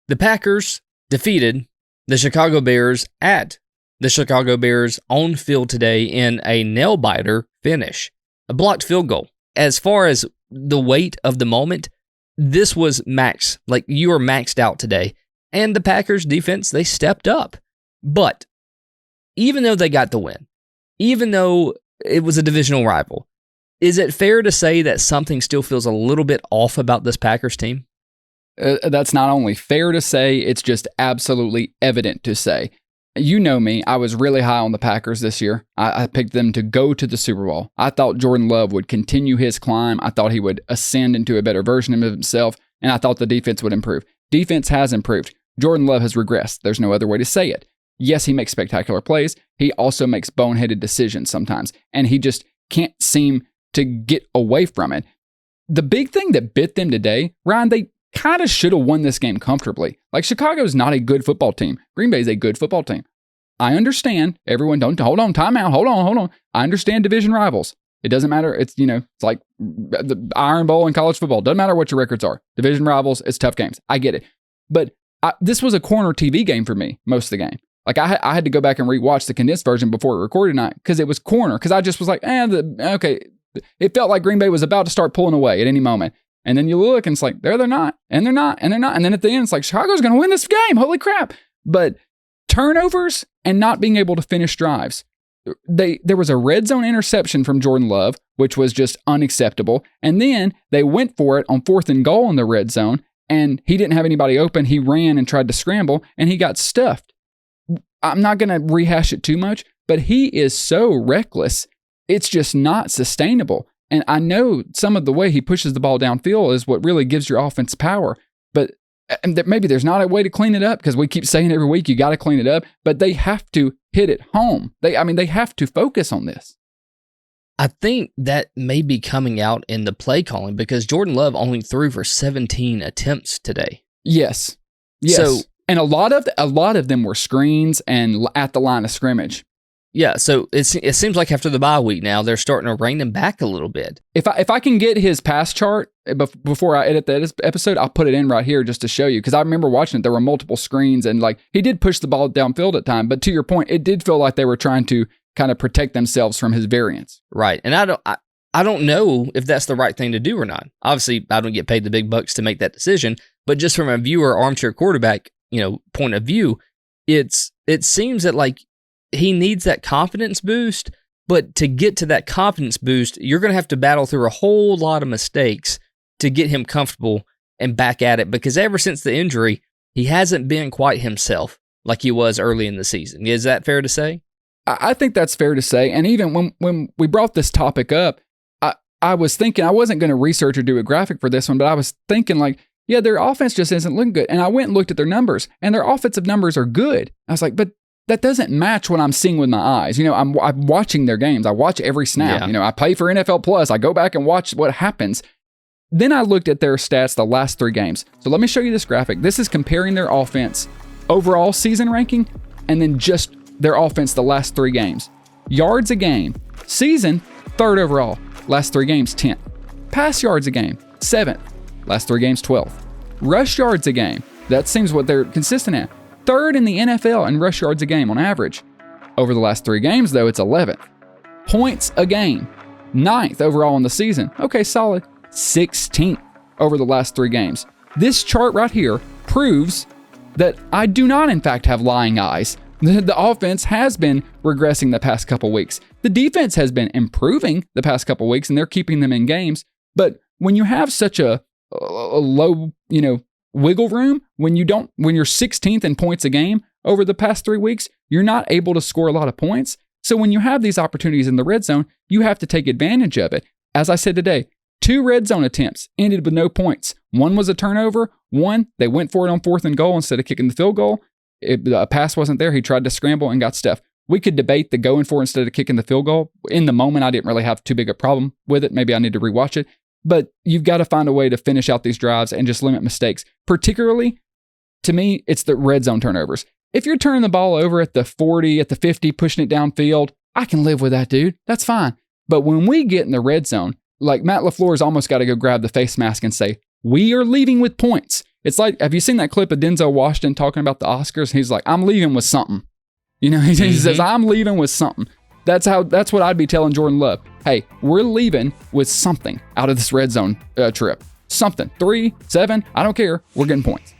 The Packers defeated the Chicago Bears at the Chicago Bears on field today in a nail-biter finish, a blocked field goal. As far as the weight of the moment, this was max. Like, you are maxed out today. And the Packers defense, they stepped up. But even though they got the win, even though it was a divisional rival, is it fair to say that something still feels a little bit off about this Packers team? That's not only fair to say, it's just absolutely evident to say. You know me, I was really high on the Packers this year. I picked them to go to the Super Bowl. I thought Jordan Love would continue his climb. I thought he would ascend into a better version of himself, and I thought the defense would improve. Defense has improved. Jordan Love has regressed. There's no other way to say it. Yes, he makes spectacular plays. He also makes boneheaded decisions sometimes, and he just can't seem to get away from it. The big thing that bit them today, Ryan, they kind of should have won this game comfortably. Like, Chicago's not a good football team. Green Bay's a good football team. I understand. Everyone, don't hold on, time out. Hold on. I understand division rivals. It doesn't matter. It's, it's like the Iron Bowl in college football. Doesn't matter what your records are. Division rivals, it's tough games. I get it. But this was a corner TV game for me most of the game. Like, I had to go back and rewatch the condensed version before we recorded tonight because it was corner. Because I just was like, okay. It felt like Green Bay was about to start pulling away at any moment. And then you look and it's like, they're not, and they're not, and they're not. And then at the end, it's like, Chicago's going to win this game. Holy crap. But turnovers and not being able to finish drives. There was a red zone interception from Jordan Love, which was just unacceptable. And then they went for it on 4th and goal in the red zone, and he didn't have anybody open. He ran and tried to scramble, and he got stuffed. I'm not going to rehash it too much, but he is so reckless. It's just not sustainable. And I know some of the way he pushes the ball downfield is what really gives your offense power. But maybe there's not a way to clean it up because we keep saying every week you got to clean it up. But they have to hit it home. They have to focus on this. I think that may be coming out in the play calling because Jordan Love only threw for 17 attempts today. Yes. So, and a lot of them were screens and at the line of scrimmage. Yeah, so it seems like after the bye week now, they're starting to rein him back a little bit. If I can get his pass chart before I edit that episode, I'll put it in right here just to show you. Because I remember watching it, there were multiple screens, and like he did push the ball downfield at time. But to your point, it did feel like they were trying to kind of protect themselves from his variance. Right, and I don't know if that's the right thing to do or not. Obviously, I don't get paid the big bucks to make that decision, but just from a viewer, armchair quarterback, point of view, it seems that like he needs that confidence boost, but to get to that confidence boost, you're going to have to battle through a whole lot of mistakes to get him comfortable and back at it, because ever since the injury, he hasn't been quite himself like he was early in the season. Is that fair to say? I think that's fair to say. And even when we brought this topic up, I was thinking I wasn't going to research or do a graphic for this one, but I was thinking like, yeah, their offense just isn't looking good. And I went and looked at their numbers, and their offensive numbers are good. I was like, but that doesn't match what I'm seeing with my eyes. I'm watching their games. I watch every snap. Yeah. I pay for NFL Plus. I go back and watch what happens. Then I looked at their stats the last 3 games. So let me show you this graphic. This is comparing their offense overall season ranking and then just their offense the last 3 games. Yards a game. Season, 3rd overall. Last 3 games, 10th. Pass yards a game, 7th. Last 3 games, 12th. Rush yards a game. That seems what they're consistent at. 3rd in the NFL in rush yards a game on average. Over the last 3 games, though, it's 11th. Points a game, 9th overall in the season. Okay, solid. 16th over the last 3 games. This chart right here proves that I do not, in fact, have lying eyes. The offense has been regressing the past couple weeks. The defense has been improving the past couple weeks, and they're keeping them in games. But when you have such a low, wiggle room, when you're 16th in points a game over the past 3 weeks, you're not able to score a lot of points. So when you have these opportunities in the red zone, you have to take advantage of it. As I said today, 2 red zone attempts ended with no points. 1 was a turnover. 1, they went for it on 4th and goal instead of kicking the field goal. A pass wasn't there. He tried to scramble and got stuffed. We could debate the going for it instead of kicking the field goal. In the moment, I didn't really have too big a problem with it. Maybe I need to rewatch it. But you've got to find a way to finish out these drives and just limit mistakes. Particularly, to me, it's the red zone turnovers. If you're turning the ball over at the 40, at the 50, pushing it downfield, I can live with that, dude. That's fine. But when we get in the red zone, like Matt LaFleur's almost got to go grab the face mask and say, we are leaving with points. It's like, have you seen that clip of Denzel Washington talking about the Oscars? He's like, I'm leaving with something. You know, he says, I'm leaving with something. That's what I'd be telling Jordan Love. Hey, we're leaving with something out of this red zone trip. Something. 3, 7, I don't care. We're getting points.